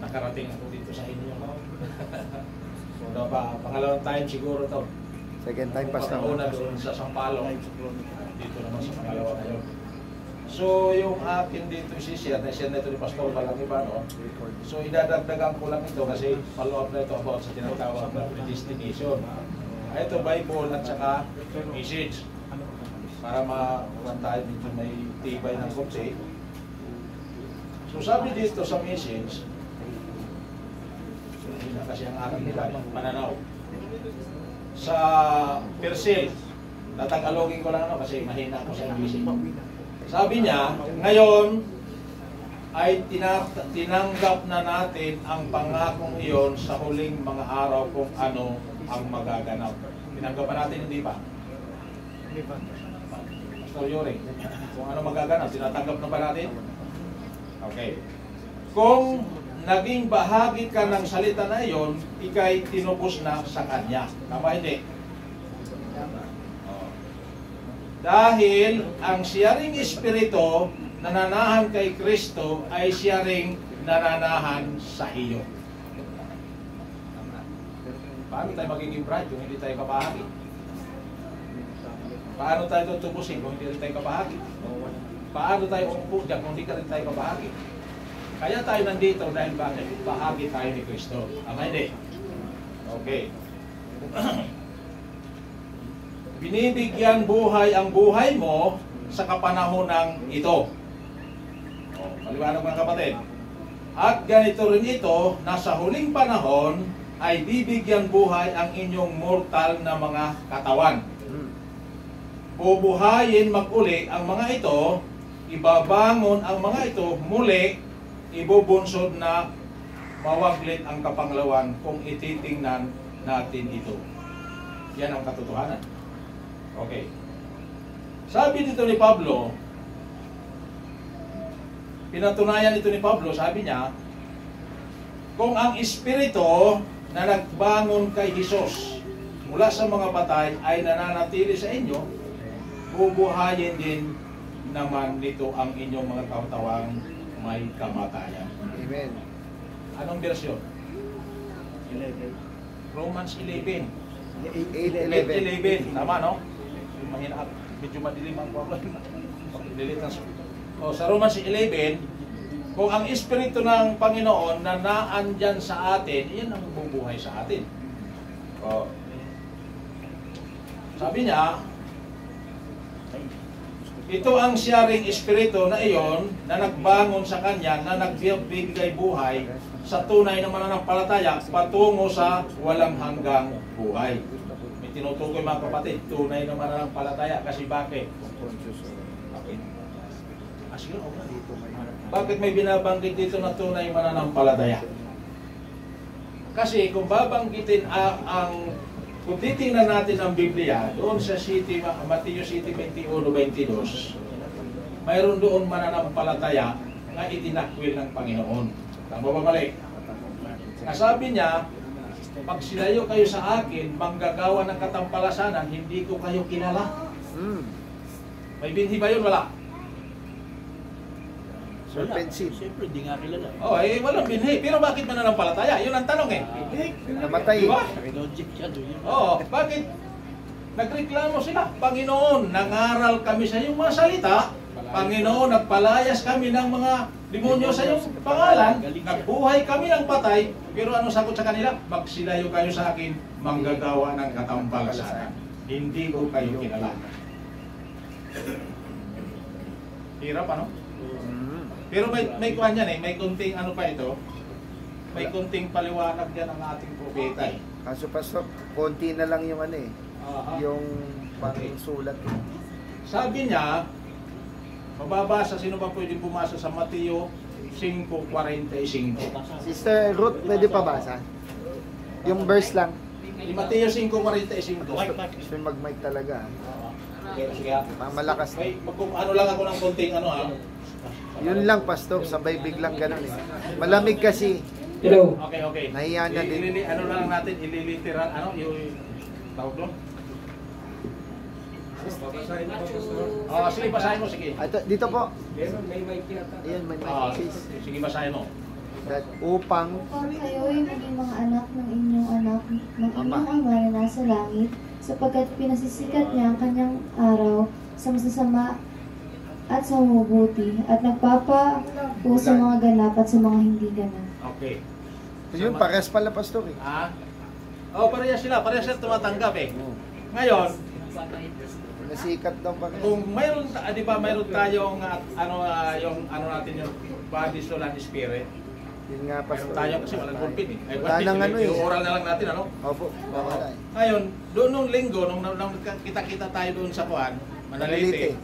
nakarating ako dito sa inyo. No? So, pangalawang time siguro to. Second time, Pastor. Una doon sa Sampalo. Dito naman sa pangalawa ngayon. So, yung akin dito i-share na ito ni Pastor walang iba, no? So, idadagdagan ko lang ito kasi follow-up na ito about sa tinatawag na predestination. Ito, Bible at saka message. Para makuhan tayo dito may tibay ng kotse. So, sabi dito sa message, hindi na kasi ang aking pananaw. Sa Persil, tatagalogin ko lang kasi mahina ako sa English. Sabi niya, ngayon ay tinanggap na natin ang pangakong iyon sa huling mga araw kung ano ang magaganap. Tinanggap pa natin, hindi ba? Hindi ba? Pastor Yuri, kung ano magaganap, tinatanggap na ba natin? Okay. Kung naging bahagi ka ng salita na iyon, ikay tinubos na sa Kanya. Tama hindi? Dahil ang siya ring Espiritu nananahan kay Kristo ay siya ring nananahan sa iyo. Paano tayo magiging bride kung hindi tayo kabahagi? Paano tayo tutubusin kung hindi rin tayo kabahagi? Paano tayo umupo dyan kung hindi ka rin tayo kabahagi? Kaya tayo nandito dahil bakit? Bahagi tayo ni Kristo. Tama hindi? Okay. Binibigyan buhay ang buhay mo sa kapanahonang ito. Maliwanag mga kapatid. At ganito rin ito, na sa huling panahon ay bibigyan buhay ang inyong mortal na mga katawan. Bubuhayin mag-uli ang mga ito, ibabangon ang mga ito, muli, ibubunsod na mawaglit ang kapanglawan kung ititingnan natin ito. Yan ang katotohanan. Okay. Sabi dito ni Pablo, pinatunayan ito ni Pablo, sabi niya, kung ang Espiritu na nagbangon kay Jesus mula sa mga patay ay nananatili sa inyo, bubuhayin din naman nito ang inyong mga katawang may kamatayan. Amen. Anong bersyon? 11. Romans 11. 8:11. Tama, no? Mahina, medyo madilim ang problem. Sa Romans 11, kung ang Espiritu ng Panginoon na naandyan sa atin, yan ang bubuhay sa atin. Sabi niya, ito ang siyaring Espiritu na iyon na nagbangon sa Kanya, na nagbibigay buhay sa tunay na mananampalataya patungo sa walang hanggang buhay. May tinutukoy mga kapatid, tunay na mananampalataya. Kasi bakit? Bakit may binabanggit dito na tunay mananampalataya? Kasi kung babanggitin kung titingnan natin ang Biblia, doon sa Mateo 7:21-22, mayroon doon mananampalataya na itinakwil ng Panginoon. Tama ba mali? Sabi niya, pag silayo kayo sa akin, manggagawa ng katampalasanan, hindi ko kayo kilala. May binhi ba yun? Wala. Offensive. Siyempre, di nga kilala. Walang binhi. Pero bakit mananampalataya? Yun ang tanong eh. Namatay. Diba? Logic yan. Bakit? Nagreklamo sila. Panginoon, nangaral kami sa iyong mga salita. Panginoon, nagpalayas kami ng mga demonyo sa iyong pangalan. Nagbuhay kami ng patay. Pero ano sagot sa kanila? Magsilayo kayo sa akin, manggagawa ng katampalasanan. Hindi ko kayo kilala. Hirap, ano? Pero may kuhan yan eh, may kunting ano pa ito, may kunting paliwanag yan ang ating propeta eh. Kaso Pastor, konti na lang yung ano eh, yung pang-sulat eh. Sabi niya, mababasa, sino ba pwedeng bumasa sa Mateo 5:45? Sister Ruth, pwede pa basa? Yung verse lang. Mateo 5:45. Gusto mag-mic talaga. Kaya, Malakas na. ano lang ako ng konting ano ha. Yun lang, Pastor, sabay biglang ganun eh. Malamig kasi. Hello. Okay. Nahiya na din. Ano lang natin, ililiteral, ano, yung tawag doon? Sige, basahin mo, sige. Dito po. May mic yata. Ayun, may mic. Please. Sige, basahin mo. that upang kayo'y maging mga anak ng inyong Ama ama na nasa langit, sapagkat pinasisikat niya ang kanyang araw sa masasama at sa mabuti, at nagpapapo sa mga ganap at sa mga hindi ganap. Okay. yun, pares pala, Pastor eh. Ah? Oh, parehas sila tumatanggap eh. Ngayon, Nasikat daw pares. kung mayroon, di ba mayroon tayong yung natin yung body, soul, and spirit. Yun nga, Mayroon Pastor. tayo kasi walang pulpit eh. Ay, Wala nang ano eh. yung oral na lang natin, ano? Opo, wala eh. Ngayon, doon nung linggo, nung kita-kita tayo doon sa Kuan, Manalite,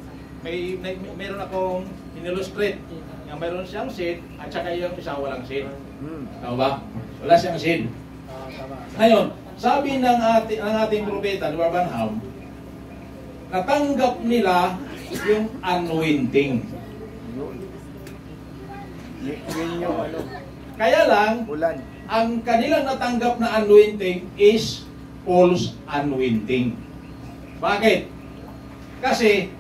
mayroon akong in-illustrate. Yung mayroon siyang seed, at saka yung isa walang seed. Tama ba? Wala siyang seed. Ngayon, sabi ng ating propeta, di ba, Branham, natanggap nila yung anointing. Yun yung ano, Kaya lang, ulan. ang kanilang natanggap na anointing is false anointing. Bakit? Kasi,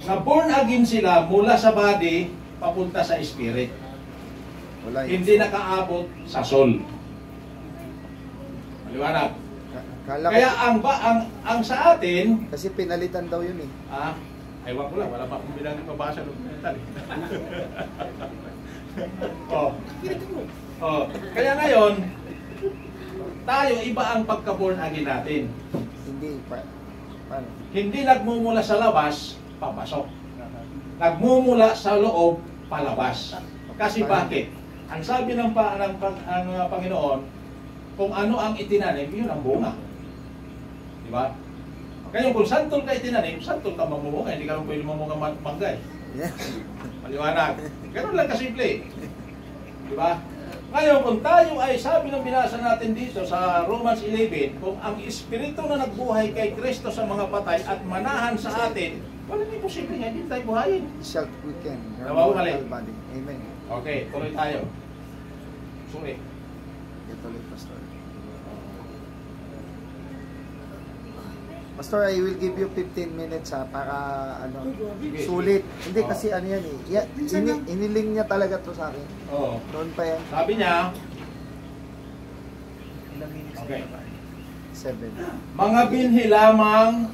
na-born again sila mula sa body, papunta sa spirit. Wala yun. Hindi nakaabot sa soul. Maliwanag. Kala Kaya ko, ang sa atin, kasi pinalitan daw yun eh. aywan ko lang, wala pa akong bilang pabasa ng mental. Kaya ngayon, tayo iba ang pagka-born again natin. Hindi pa. Paano? Hindi nagmumula sa labas, papasok. Nagmumula sa loob, palabas. Kasi bakit? Ang sabi ng Panginoon, kung ano ang itinanim, yun ang bunga. Di ba? Kaya kung santol ka itinanim, santol ka mamumunga, hindi ka pwede mamunga manggay. Yeah. Maliwanag. Ganun lang kasimple. Di ba? Ngayon, kung tayo ay, sabi ng binasa natin dito sa Romans 11, kung ang Espiritu na nagbuhay kay Kristo sa mga patay at manahan sa atin, wala din posible nga, hindi tayo buhayin. Shall quicken your Nawawala. mortal body. Amen. Okay, tuloy tayo. Sorry. Ito ulit, Pastor. Pastor, I will give you 15 minutes para ano, sulit. Hindi kasi ano yan eh. Iniling niya talaga to sa akin. Oo. Noon pa yan. Sabi niya, Ilang minutes okay, 7. mga binhi lamang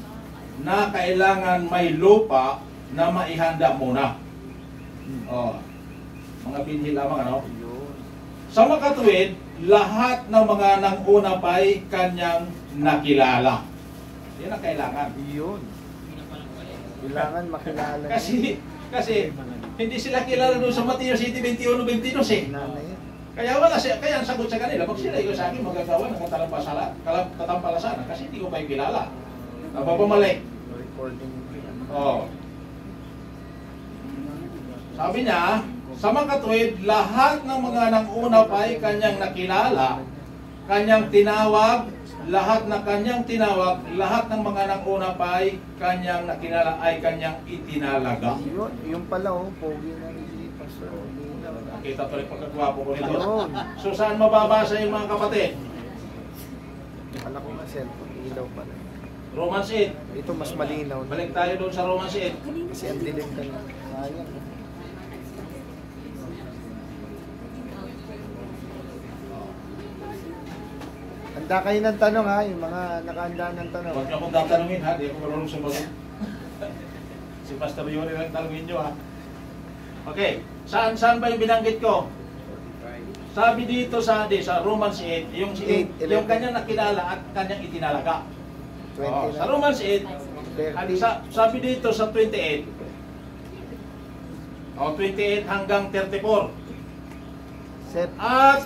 na kailangan may lupa na maihanda muna. Oh. Mga binhi lamang, ano? Yun. Sa makatuwid, lahat ng mga nanguna pa'y kanyang nakilala. Yan ang kailangan. Yun. Kailangan makilala niya. Kasi hindi sila kilala doon sa Mateo City 21-22 eh. Nanay yan. Kaya wala siya, kaya ang sagot sa kanila, pag sila ikaw sa akin magagawa ng katampalasanan kasi hindi ko kayo kilala. Napapamalik. Recording. Oh. Sabi niya, sa makatuwid, lahat ng mga nanguna pa'y kanyang nakilala, kanyang tinawag, lahat ng mga nanguna pa'y kanyang nakilala ay kanyang itinalaga. Yun. Yung pala oh. Pogi na ni Pastor. Nakita tuloy pagkagwapo ko nito. Yun. So saan mababasa yung mga kapatid? Kala ko nga cellphone. Ilaw pala. Romans 8. Ito mas malinaw. Balik tayo doon sa Romans 8. Kasi ang dilim ka na. Sayang. Handa kayo ng tanong ha, yung mga nakahanda ng tanong. Huwag niyo akong tatanungin ha, di ako marunong sumagot. Si Pastor Yuri lang tanungin niyo ha. Okay, saan ba yung binanggit ko? Sabi dito sa Romans 8, yung kanyang nakilala at kanyang itinalaga. 20 Sa Romans 8, 30. sabi dito sa 28, 28 hanggang 34. At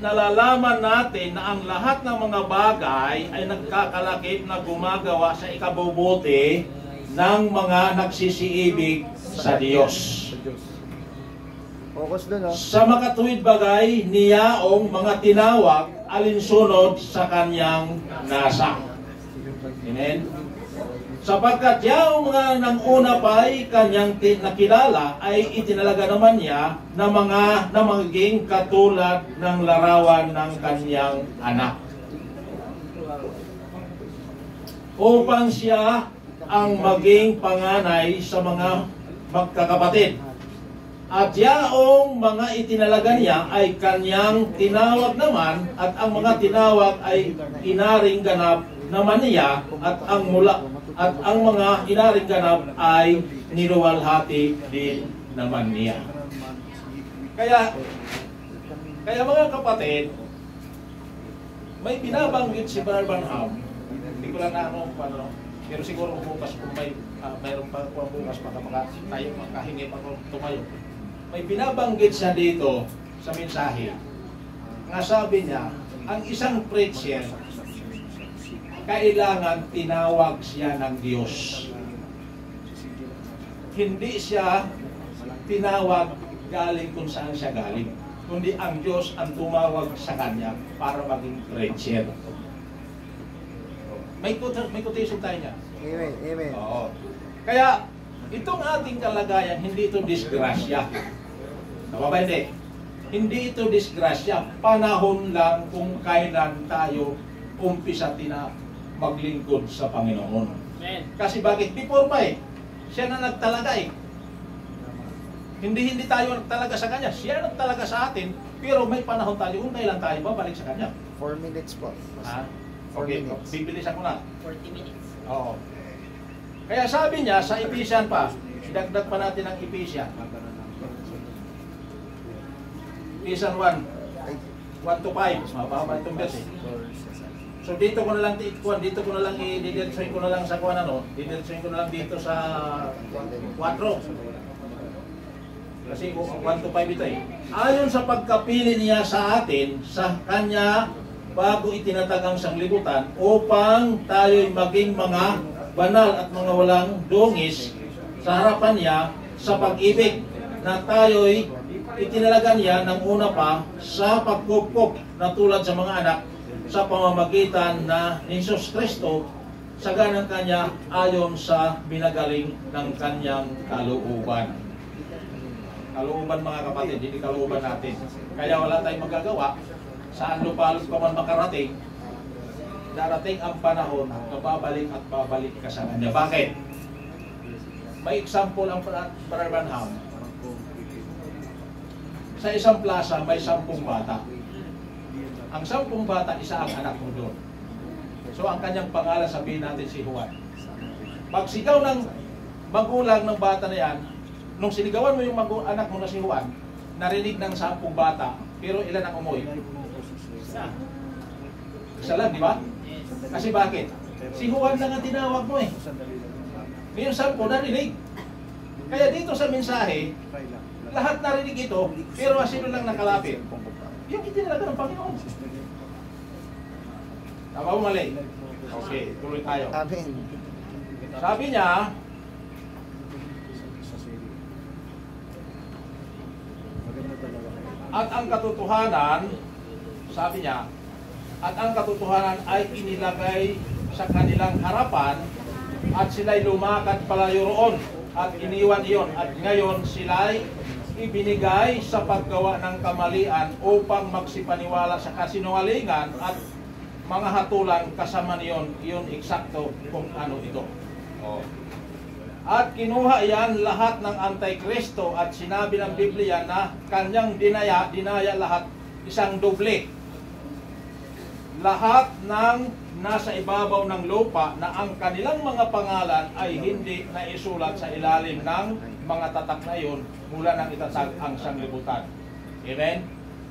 nalalaman natin na ang lahat ng mga bagay ay nagkakalakip na gumagawa sa ikabubuti ng mga nagsisiibig sa Diyos. Focus doon, oh. Sa makatuwid bagay, niyaong mga tinawag alinsunod sa kanyang nasa. Amen? Sapagkat yaong mga nang una pa'y kanyang nakilala ay itinalaga naman niya na magiging katulad ng larawan ng kanyang anak. Upang siya ang maging panganay sa mga magkakapatid. At yaong mga itinalaga niya ay kanyang tinawag naman, at ang mga tinawag ay inaring ganap naman niya, at ang mga inaring ganap ay niluwalhati din naman niya. Kaya mga kapatid, may binabanggit si Brother Branham. Hindi ko lang na paano, pero siguro bukas kung mayroon pa bukas baka tayo makahingi pa kung tumayo. May binabanggit siya dito sa mensahe. Nga sabi niya, ang isang preacher, kailangan tinawag siya ng Diyos. Hindi siya tinawag galing kung saan siya galing, kundi ang Diyos ang tumawag sa kanya para maging preacher. May quotation tayo niya. Amen. Amen. Oo. Kaya, itong ating kalagayan, hindi ito disgrasya. Tama ba hindi? Hindi ito disgrasya. Panahon lang kung kailan tayo umpisa maglingkod sa Panginoon. Amen. Kasi bakit? Before pa siya na nagtalaga Hindi tayo nagtalaga sa Kanya. Siya nagtalaga sa atin, pero may panahon tayo kung kailan tayo babalik sa Kanya. 4 minutes po. Ha? 4 Okay, minutes. bibilisan ko na. 40 minutes. Oo. Kaya sabi niya sa Ephesians pa, idagdag pa natin ang Ephesians. Ephesians 1, 1 to 5. Mababa itong verse. So dito ko na lang i-didiretsuhin ko na lang sa kuwan didiretsuhin ko na lang dito sa 4. Kasi 1 to 5 ito Ayon sa pagkapili niya sa atin, sa Kanya, bago itinatag ang sanglibutan, upang tayo'y maging mga banal at mga walang dungis sa harapan niya sa pag-ibig, na tayo'y itinalaga niya ng una pa sa pagkupkop na tulad sa mga anak, sa pamamagitan na ni Jesus Kristo sa ganang Kanya ayon sa binagaling ng Kanyang kalooban. Kalooban mga kapatid, hindi kalooban natin. Kaya wala tayong magagawa. Saan lupalot pa man makarating, darating ang panahon na babalik at babalik ka sa Kanya. Bakit? May example ang Brother Branham. Sa isang plaza may 10 bata. Ang 10 bata, isa ang anak mo doon. So ang kanyang pangalan, sabihin natin si Juan. Pagsigaw ng magulang ng bata na yan, nung sinigawan mo yung anak mo na si Juan, narinig ng 10 bata, pero ilan ang umuwi? Isa lang, di ba? Kasi bakit? Si Juan lang ang tinawag mo Ngayon 10 narinig. Kaya dito sa mensahe, lahat narinig ito, pero sino lang nakalapit? Yung itinalaga ng Panginoon. Tama o mali? Okay, tuloy tayo. Amen. Sabi niya, at ang katotohanan, sabi niya, at ang katotohanan ay inilagay sa kanilang harapan, at sila'y lumakad palayo roon, at iniwan iyon, at ngayon sila'y ibinigay sa paggawa ng kamalian upang magsipaniwala sa kasinungalingan at mga hatulan kasama niyon, iyon eksakto kung ano ito. At kinuha yan lahat ng Antikristo at sinabi ng Biblia na kanyang dinaya lahat, isang doble. Lahat ng nasa ibabaw ng lupa na ang kanilang mga pangalan ay hindi naisulat sa ilalim ng mga tatak na iyon mula nang itatag ang sanglibutan. Amen?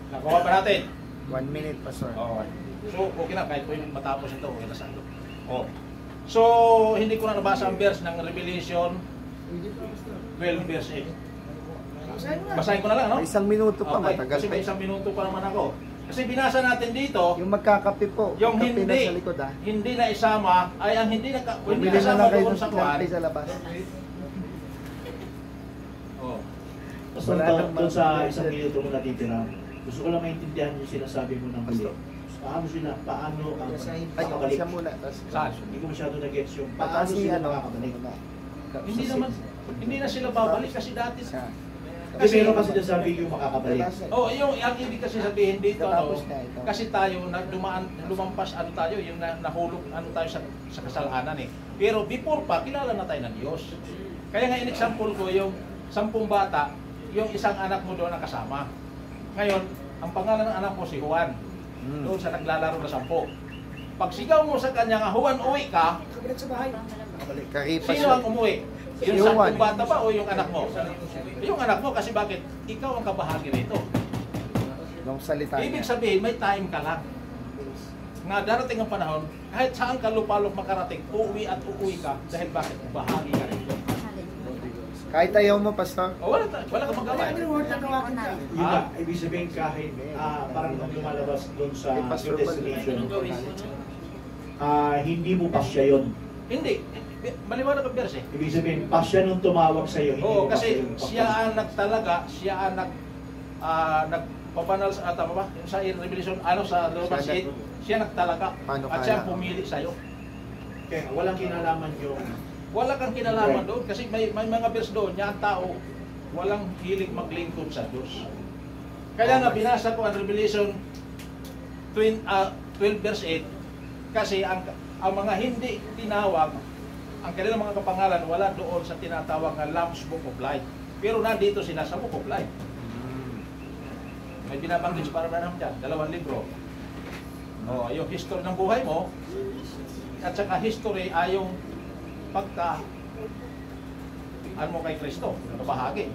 Nakuha ba natin? 1 minute pa, sir. So, okay na, kahit po yung matapos ito, okay na sa ito. So, hindi ko na nabasa ang verse ng Revelation 12 verse 8. Basahin ko na lang, no? May 1 minuto pa, Okay, matagal kasi pa. may 1 minuto pa naman ako. Kasi binasa natin dito, Yung magkakape po, yung kape na hindi, sa likod, hindi na isama, ay ang hindi na Bumili na kasama lang kayo doon ng sa kuwan. kape sa labas. Tapos Wala nang doon sa mga- isang minuto mo natitira, gusto ko lang maintindihan yung sinasabi mo ng huli. Paano ang Ay, makakabalik? siya muna. Saan? Hindi ko masyado na-gets yung paano Kasi sila ano, makakabalik. Hindi naman, hindi na sila babalik kasi dati. Kasi meron kasi nasabi yung makakabalik. Oh, yung ang ibig kasi sabihin dito, Katapos na ito. kasi tayo lumampas tayo, yung nahulog tayo sa kasalanan Pero before pa, kilala na tayo ng Diyos. Kaya nga in example ko yung 10 bata, yung isang anak mo doon ang kasama. Ngayon, ang pangalan ng anak mo si Juan. Doon sa naglalaro na 10. Pag sigaw mo sa kanya nga, Juan, uwi ka, Karipas sino ang umuwi? Yung Si Juan. saktong bata ba o yung anak mo? Yung anak mo kasi bakit? Ikaw ang kabahagi nito. Nung salita Ibig niya. sabihin, may time ka lang. Nga darating ang panahon, kahit saan ka lupalop makarating, uuwi at uuwi ka dahil bakit? Bahagi ka rito. Kahit ayaw mo, Pastor. O, wala kang magawa. Yun nga, ibig sabihin kahit parang nung lumalabas doon sa Kay Pastor New Destination, hindi mo pasya yun. Hindi. Maliwanag ang verse. Ibig sabihin, pasya nung tumawag sa iyo, hindi Oo, mo kasi pasya yung siya ang nagtalaga, siya ang nagpapanal sa tama ba? Yung sa Revelation, sa Romans 8, siya nagtalaga. Paano At siya kaya? pumili sa'yo. Kaya walang kinalaman yung Wala kang kinalaman doon kasi may mga verse doon, niya ang tao, walang hilig maglingkod sa Diyos. Kaya nga binasa ko ang Revelation 12 verse 8 kasi ang mga hindi tinawag, ang kanilang mga kapangalan wala doon sa tinatawag na Lamb's Book of Life. Pero nandito sila sa Book of Life. May binabanggit si Paramanam dyan, 2 libro. Yung history ng buhay mo at saka history ay yung pagka mo kay Kristo, bahagi.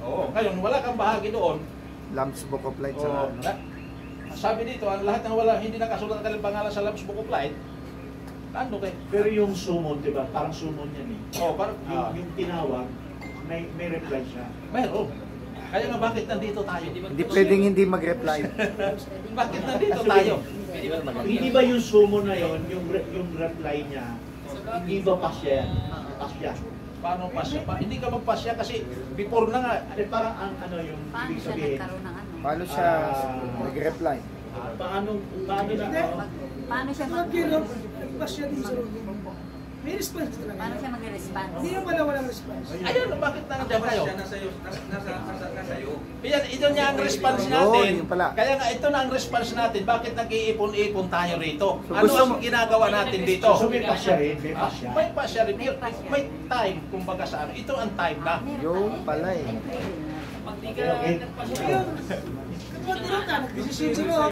Ngayon wala kang bahagi doon. Lamb's Book of Light Oo, sa sabi dito, ang lahat ng hindi nakasulat ang pangalan sa Lamb's Book of Light, ano kay? pero yung summon, di ba? Parang summon yan eh. Parang Yung tinawag, may reply siya. meron. Kaya nga bakit nandito tayo? Hindi pwedeng hindi mag-reply. Bakit nandito tayo? Hindi ba yung summon na yon, yung reply niya, hindi ba pasya yan? Pasya. Paano pasya pa? Hindi ka magpasya kasi before na nga. Parang ang yung Paano ibig siya sabihin, nagkaroon ng ano? Paano siya nag-reply? paano na, Paano siya May response talaga. Paano siya mag-respond? Hindi naman wala walang response. Ayun, bakit nandiyan kayo? Nasa iyo. Yan, ito niya ang response natin. Yun pala. Kaya nga ito na ang response natin. Bakit nag-iipon-ipon tayo rito? So, Ano gusto ang mo- ginagawa natin dito? so may pasya rin, may pasya. May pasya rin. May time, kumbaga sa ano. Ito ang time na. Yung pala eh. Okay. Ayun. Kapag ka, nag-decision sila.